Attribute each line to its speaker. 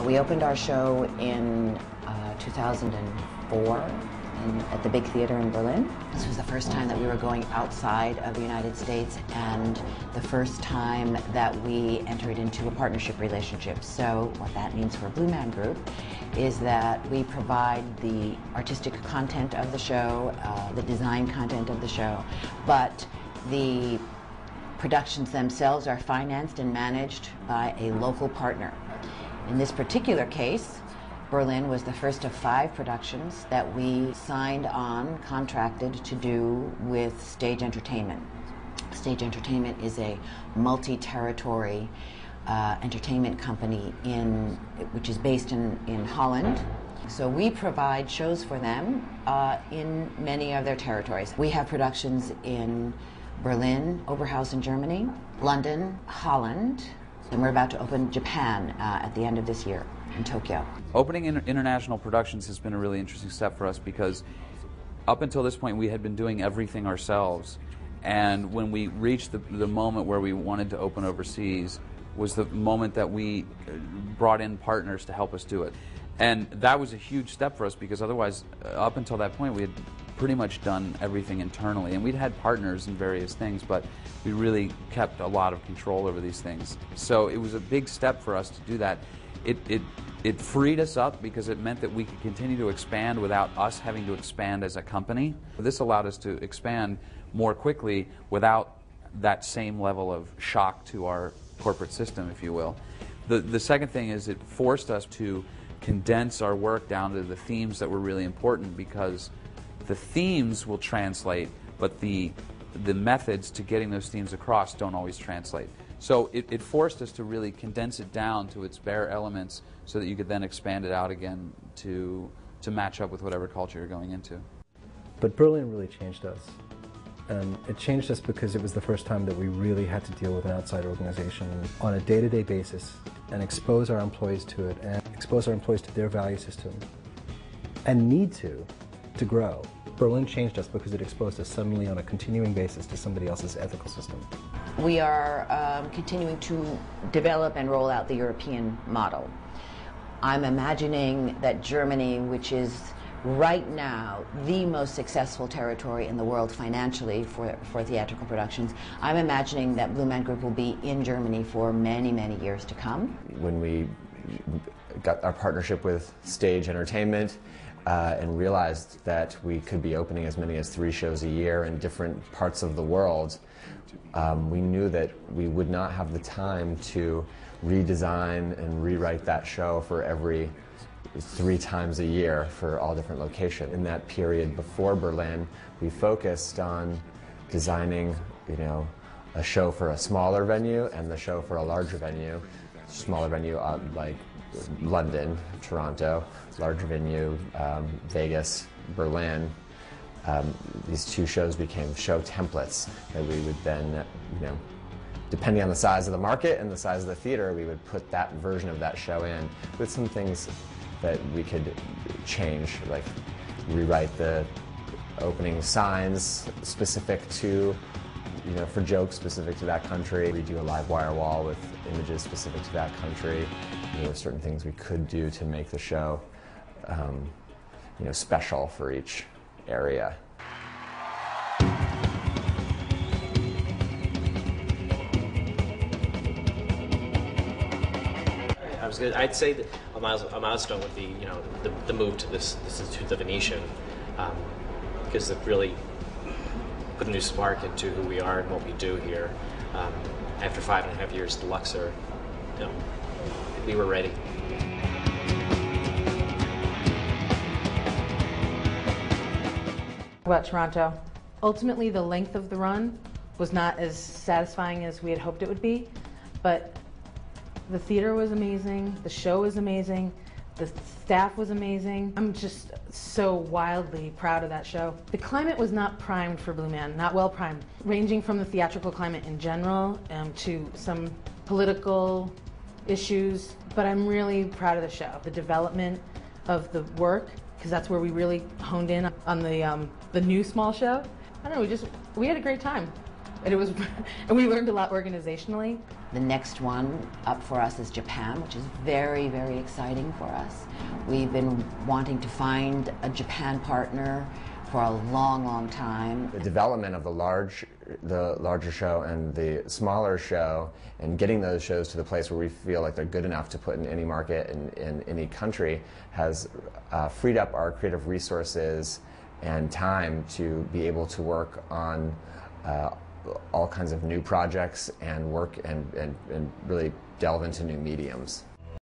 Speaker 1: We opened our show in 2004 at the Big Theater in Berlin. This was the first time that we were going outside of the United States and the first time that we entered into a partnership relationship. So what that means for Blue Man Group is that we provide the artistic content of the show, the design content of the show, but the productions themselves are financed and managed by a local partner. In this particular case, Berlin was the first of 5 productions that we signed on, contracted to do with Stage Entertainment. Stage Entertainment is a multi-territory entertainment company which is based in Holland. So we provide shows for them in many of their territories. We have productions in Berlin, Oberhausen, Germany, London, Holland, and we're about to open Japan at the end of this year in Tokyo.
Speaker 2: Opening international productions has been a really interesting step for us because up until this point we had been doing everything ourselves, and when we reached the moment where we wanted to open overseas was the moment that we brought in partners to help us do it. And that was a huge step for us because otherwise, up until that point, we had pretty much done everything internally. And we'd had partners in various things, but we really kept a lot of control over these things. So it was a big step for us to do that. It freed us up because it meant that we could continue to expand without us having to expand as a company. This allowed us to expand more quickly without that same level of shock to our corporate system, if you will. The second thing is it forced us to condense our work down to the themes that were really important, because the themes will translate, but the methods to getting those themes across don't always translate. So it forced us to really condense it down to its bare elements so that you could then expand it out again to match up with whatever culture you're going into.
Speaker 3: But Berlin really changed us. And it changed us because it was the first time that we really had to deal with an outside organization on a day-to-day basis and expose our employees to it and expose our employees to their value system and need to grow. Berlin changed us because it exposed us suddenly on a continuing basis to somebody else's ethical system.
Speaker 1: We are continuing to develop and roll out the European model. I'm imagining that Germany, which is right now the most successful territory in the world financially for theatrical productions, I'm imagining that Blue Man Group will be in Germany for many, many years to come.
Speaker 4: When we got our partnership with Stage Entertainment and realized that we could be opening as many as 3 shows a year in different parts of the world, we knew that we would not have the time to redesign and rewrite that show for every 3 times a year for all different locations. In that period before Berlin, we focused on designing, a show for a smaller venue and the show for a larger venue. Smaller venue like London, Toronto, larger venue, Vegas, Berlin. These 2 shows became show templates that we would then, depending on the size of the market and the size of the theater, we would put that version of that show in with some things that we could change, like rewrite the opening signs specific to, for jokes specific to that country, redo a live wire wall with images specific to that country. There were certain things we could do to make the show, special for each area.
Speaker 5: I'd say that a milestone would be, the move to to the Venetian, because it really put a new spark into who we are and what we do here. After 5.5 years at Luxor, we were ready.
Speaker 6: About Toronto, ultimately the length of the run was not as satisfying as we had hoped it would be, but the theater was amazing, the show was amazing, the staff was amazing. I'm just so wildly proud of that show. The climate was not primed for Blue Man, not well primed, ranging from the theatrical climate in general to some political issues, but I'm really proud of the show. The development of the work, because that's where we really honed in on the new small show. I don't know, we had a great time. And it was, and we learned a lot organizationally.
Speaker 1: The next one up for us is Japan, which is very, very exciting for us. We've been wanting to find a Japan partner for a long, long time.
Speaker 4: The development of the larger show and the smaller show, and getting those shows to the place where we feel like they're good enough to put in any market in any country has freed up our creative resources and time to be able to work on all kinds of new projects and work and really delve into new mediums.